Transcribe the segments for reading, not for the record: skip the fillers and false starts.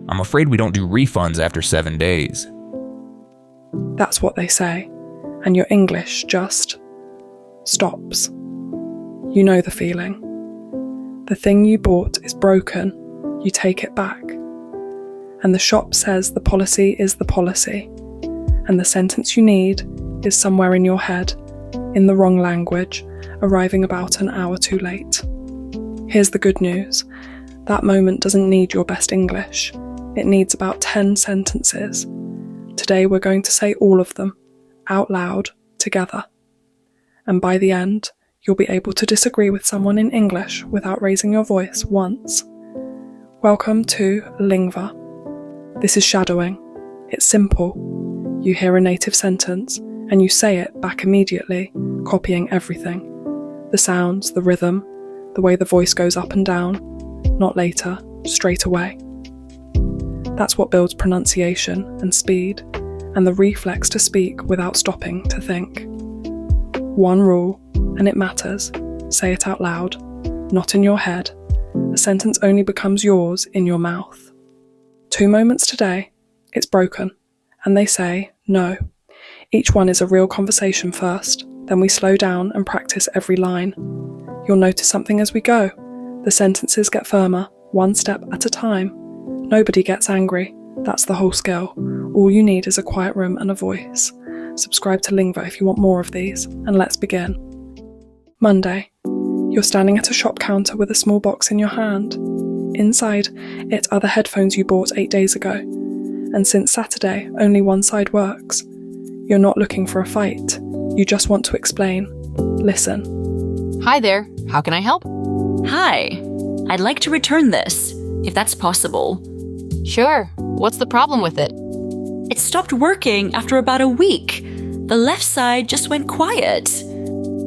I'm afraid we don't do refunds after 7 days. That's what they say, and your English just stops. You know the feeling. The thing you bought is broken, you take it back. And the shop says the policy is the policy, and the sentence you need is somewhere in your head, in the wrong language, arriving about an hour too late. Here's the good news. That moment doesn't need your best English. It needs about 10 sentences. Today we're going to say all of them, out loud, together. And by the end, you'll be able to disagree with someone in English without raising your voice once. Welcome to LINGVA. This is shadowing. It's simple. You hear a native sentence, and you say it back immediately, copying everything. The sounds, the rhythm, the way the voice goes up and down, not later, straight away. That's what builds pronunciation and speed, and the reflex to speak without stopping to think. One rule, and it matters. Say it out loud, not in your head. A sentence only becomes yours in your mouth. 2 moments today, it's broken, and they say no. Each one is a real conversation first, then we slow down and practice every line. You'll notice something as we go. The sentences get firmer, one step at a time. Nobody gets angry. That's the whole skill. All you need is a quiet room and a voice. Subscribe to LINGVA if you want more of these, and let's begin. Monday. You're standing at a shop counter with a small box in your hand. Inside it are the headphones you bought 8 days ago. And since Saturday, only one side works. You're not looking for a fight. You just want to explain. Listen. Hi there, how can I help? Hi, I'd like to return this, if that's possible. Sure, what's the problem with it? It stopped working after about a week. The left side just went quiet.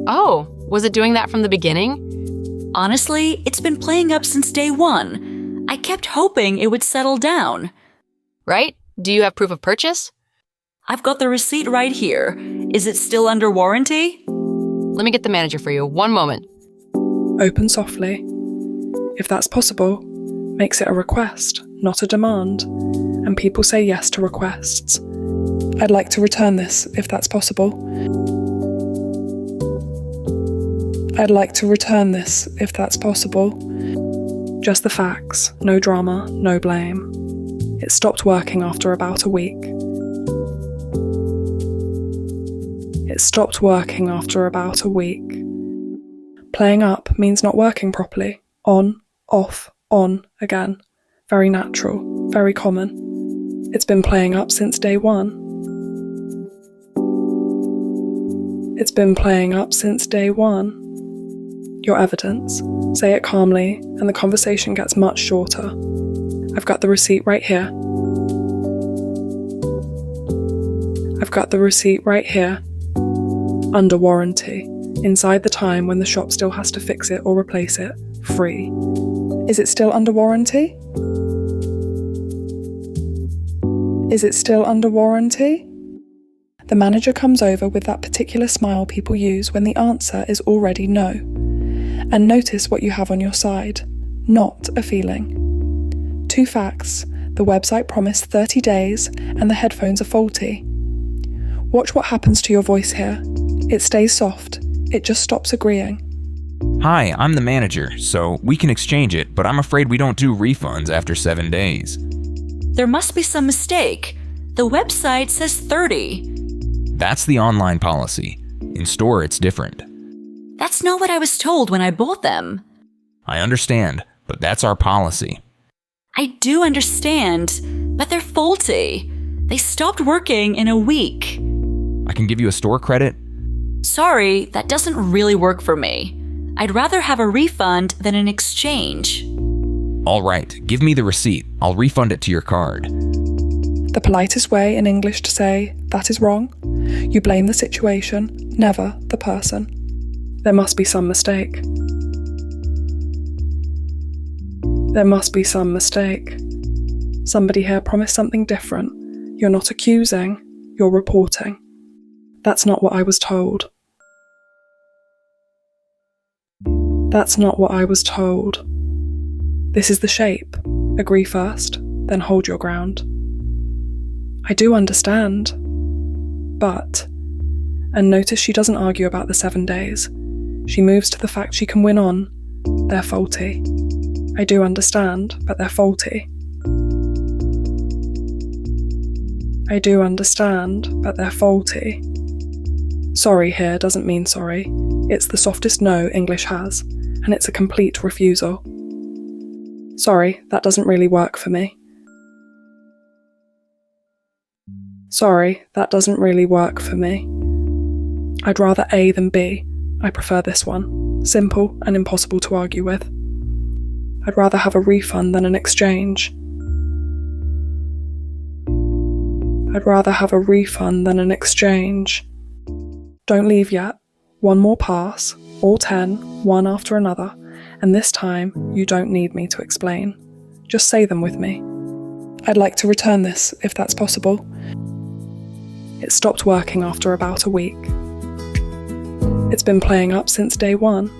Oh, was it doing that from the beginning? Honestly, it's been playing up since day one. I kept hoping it would settle down. Right? Do you have proof of purchase? I've got the receipt right here. Is it still under warranty? Let me get the manager for you. 1 moment. Open softly. If that's possible, makes it a request, not a demand. And people say yes to requests. I'd like to return this, if that's possible. I'd like to return this, if that's possible. Just the facts, no drama, no blame. It stopped working after about a week. It stopped working after about a week. Playing up means not working properly. On, off, on again. Very natural, very common. It's been playing up since day one. It's been playing up since day one. Your evidence. Say it calmly, and the conversation gets much shorter. I've got the receipt right here. I've got the receipt right here. Under warranty. Inside the time when the shop still has to fix it or replace it. Free. Is it still under warranty? Is it still under warranty? The manager comes over with that particular smile people use when the answer is already no. And notice what you have on your side. Not a feeling. 2 facts. The website promised 30 days and the headphones are faulty. Watch what happens to your voice here. It stays soft. It just stops agreeing. Hi, I'm the manager, so we can exchange it, but I'm afraid we don't do refunds after 7 days. There must be some mistake. The website says 30. That's the online policy. In store, it's different. That's not what I was told when I bought them. I understand, but that's our policy. I do understand, but they're faulty. They stopped working in a week. I can give you a store credit. Sorry, that doesn't really work for me. I'd rather have a refund than an exchange. All right, give me the receipt. I'll refund it to your card. The politest way in English to say that is wrong. You blame the situation, never the person. There must be some mistake. There must be some mistake. Somebody here promised something different. You're not accusing, you're reporting. That's not what I was told. That's not what I was told. This is the shape. Agree first, then hold your ground. I do understand, but... And notice she doesn't argue about the 7 days. She moves to the fact she can win on. They're faulty. I do understand, but they're faulty. I do understand, but they're faulty. Sorry here doesn't mean sorry. It's the softest no English has, and it's a complete refusal. Sorry, that doesn't really work for me. Sorry, that doesn't really work for me. I'd rather A than B. I prefer this one. Simple and impossible to argue with. I'd rather have a refund than an exchange. I'd rather have a refund than an exchange. Don't leave yet. One more pass, all 10, one after another, and this time you don't need me to explain. Just say them with me. I'd like to return this, if that's possible. It stopped working after about a week. It's been playing up since day 1.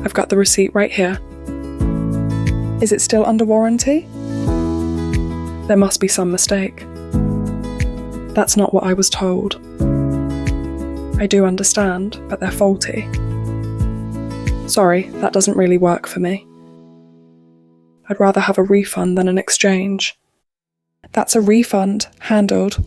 I've got the receipt right here. Is it still under warranty? There must be some mistake. That's not what I was told. I do understand, but they're faulty. Sorry, that doesn't really work for me. I'd rather have a refund than an exchange. That's a refund, handled.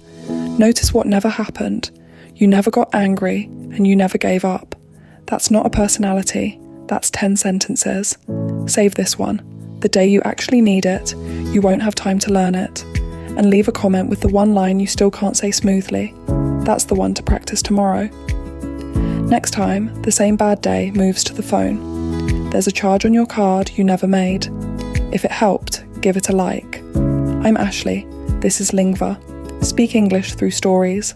Notice what never happened. You never got angry, and you never gave up. That's not a personality. That's 10 sentences. Save this one. The day you actually need it, you won't have time to learn it. And leave a comment with the one line you still can't say smoothly. That's the one to practice tomorrow. Next time, the same bad day moves to the phone. There's a charge on your card you never made. If it helped, give it a like. I'm Ashley. This is LINGVA. Speak English through stories.